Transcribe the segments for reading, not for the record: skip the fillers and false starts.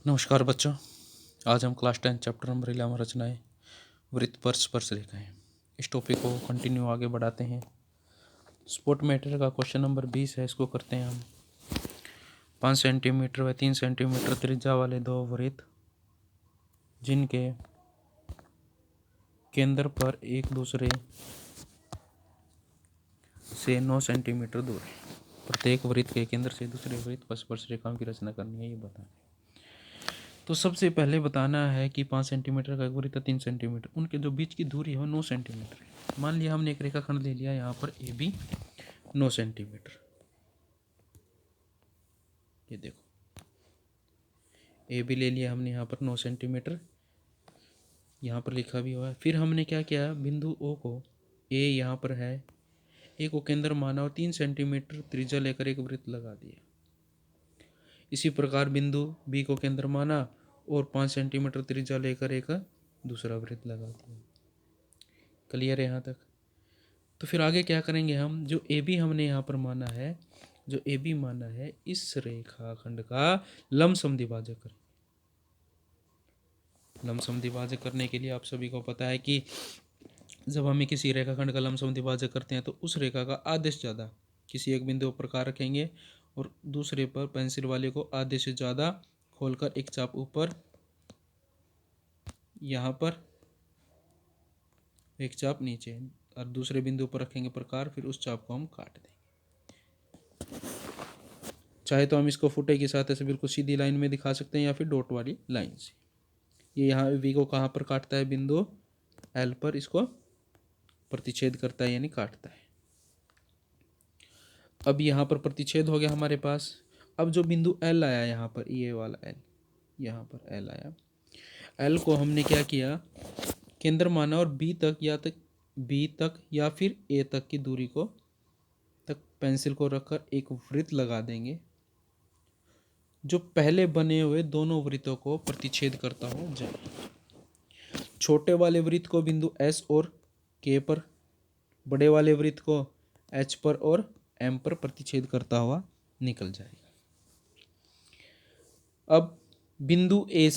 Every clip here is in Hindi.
नमस्कार बच्चों, आज हम क्लास 10 चैप्टर नंबर 11 रचनाएं वृत्त पर स्पर्श रेखाएं इस टॉपिक को कंटिन्यू आगे बढ़ाते हैं। स्पोर्ट मैटर का क्वेश्चन नंबर 20 है, इसको करते हैं हम। 5 सेंटीमीटर व 3 सेंटीमीटर त्रिज्या वाले दो वृत्त जिनके केंद्र पर एक दूसरे से 9 सेंटीमीटर दूर है। प्रत्येक वृत्त के केंद्र से दूसरे वृत्त पर स्पर्श रेखाओं की रचना करनी है, ये बताना है। तो सबसे पहले बताना है कि 5 सेंटीमीटर का एक वृत्त 3 सेंटीमीटर, उनके जो बीच की दूरी है वो 9 सेंटीमीटर है। मान लिया हमने एक रेखाखंड ले लिया यहाँ पर ए बी 9 सेंटीमीटर। ये देखो ए बी ले लिया हमने यहाँ पर 9 सेंटीमीटर, यहाँ पर लिखा भी हुआ है। फिर हमने क्या किया, बिंदु ओ को, ए यहाँ पर है, ए को केंद्र माना और 3 सेंटीमीटर त्रिज्या लेकर एक वृत्त लगा दिया। इसी प्रकार बिंदु बी को केंद्र माना और 5 सेंटीमीटर त्रिज्या लेकर एक दूसरा वृत्त लगा दिया। क्लियर है यहाँ तक? तो फिर आगे क्या करेंगे हम, जो ए बी हमने यहाँ पर माना है, जो ए बी माना है, इस रेखाखंड का लंब समद्विभाजक करें। लंब समद्विभाजक करने के लिए आप सभी को पता है कि जब हमें किसी रेखाखंड का लंब समद्विभाजक करते हैं तो उस रेखा का आधे से ज़्यादा किसी एक बिंदु पर प्रकार रखेंगे और दूसरे पर पेंसिल वाले को आधे से ज़्यादा खोलकर एक चाप ऊपर, यहाँ पर एक चाप नीचे, और दूसरे बिंदु पर रखेंगे प्रकार, फिर उस चाप को हम काट देंगे। चाहे तो हम इसको फुटे के साथ ऐसे बिल्कुल सीधी लाइन में दिखा सकते हैं या फिर डॉट वाली लाइन से। ये यहाँ वी को कहाँ पर काटता है, बिंदु एल पर इसको प्रतिच्छेद करता है यानी काटता है। अब यहाँ पर प्रतिच्छेद हो गया हमारे पास। अब जो बिंदु एल आया यहाँ पर, ये वाला एल, यहाँ पर एल आया, एल को हमने क्या किया, केंद्र माना और बी तक या फिर ए तक की दूरी को तक पेंसिल को रखकर एक वृत्त लगा देंगे जो पहले बने हुए दोनों वृत्तों को प्रतिच्छेद करता हो जाए। छोटे वाले वृत्त को बिंदु एस और के पर, बड़े वाले वृत्त को एच पर और एम पर प्रतिच्छेद करता हुआ निकल जाएगा। अब बिंदु ए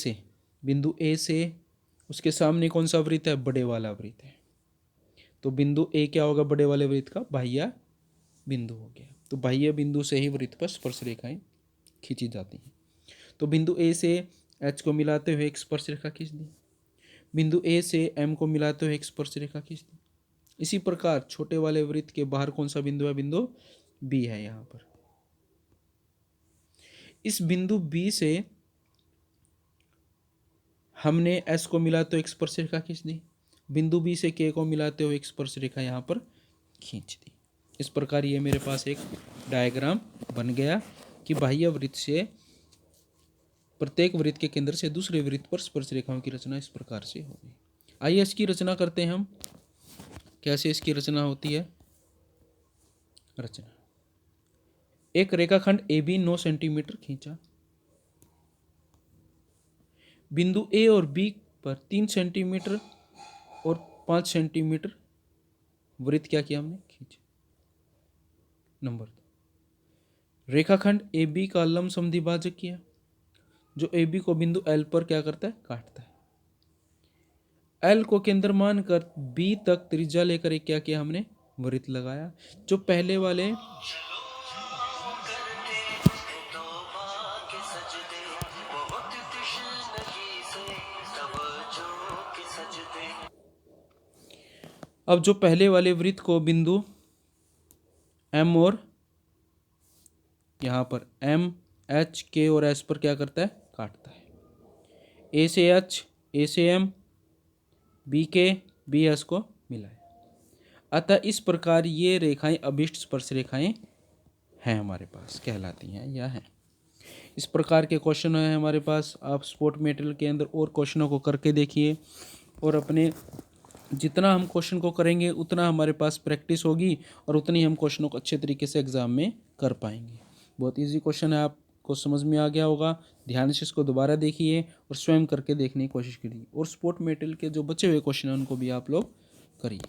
से उसके सामने कौन सा वृत्त है, बड़े वाला वृत्त है, तो बिंदु ए क्या होगा, बड़े वाले वृत्त का बाह्य बिंदु हो गया। तो बाह्य बिंदु से ही वृत्त पर स्पर्श रेखाएं खींची जाती हैं। तो बिंदु ए से एच को मिलाते हुए एक स्पर्श रेखा खींच दी, बिंदु ए से एम को मिलाते हुए एक स्पर्श रेखा खींच दी। इसी प्रकार छोटे वाले वृत्त के बाहर कौन सा बिंदु है, बिंदु बी है यहाँ पर। इस बिंदु बी से हमने एस को मिलाते हुए एक स्पर्श रेखा खींच दी, बिंदु बी से के को मिलाते हुए एक स्पर्श रेखा यहाँ पर खींच दी। इस प्रकार ये मेरे पास एक डायग्राम बन गया कि बाह्य वृत्त से, प्रत्येक वृत्त के केंद्र से दूसरे वृत्त पर स्पर्श रेखाओं की रचना इस प्रकार से होगी। आइए इसकी रचना करते हैं हम। कैसे इसकी रचना होती है? रचना, एक रेखाखंड ए बी 9 सेंटीमीटर खींचा, बिंदु ए और बी पर 3 सेंटीमीटर और 5 सेंटीमीटर वृत्त क्या किया हमने, खींचे। नंबर 2, रेखाखंड ए बी का लंब समद्विभाजक किया, जो ए बी को बिंदु एल पर क्या करता है, काटता है। एल को केंद्र मानकर बी तक त्रिज्या लेकर एक क्या किया हमने, वृत्त लगाया। जो पहले वाले अब जो पहले वाले वृत्त को बिंदु एम और यहाँ पर एम, एच, के और एस पर क्या करता है, काटता है। ए से एच, ए से एम, बी के, बी एस को मिलाए। अतः इस प्रकार ये रेखाएं अभिष्ट स्पर्श रेखाएं हैं हमारे पास, कहलाती हैं या हैं। इस प्रकार के क्वेश्चन हैं हमारे पास। आप स्पोर्ट मटेरियल के अंदर और क्वेश्चनों को करके देखिए, और अपने जितना हम क्वेश्चन को करेंगे उतना हमारे पास प्रैक्टिस होगी और उतनी हम क्वेश्चनों को अच्छे तरीके से एग्जाम में कर पाएंगे। बहुत इजी क्वेश्चन है, आपको समझ में आ गया होगा। ध्यान से इसको दोबारा देखिए और स्वयं करके देखने की कोशिश करिए, और स्पोर्ट मटेरियल के जो बचे हुए क्वेश्चन हैं उनको भी आप लोग करिए।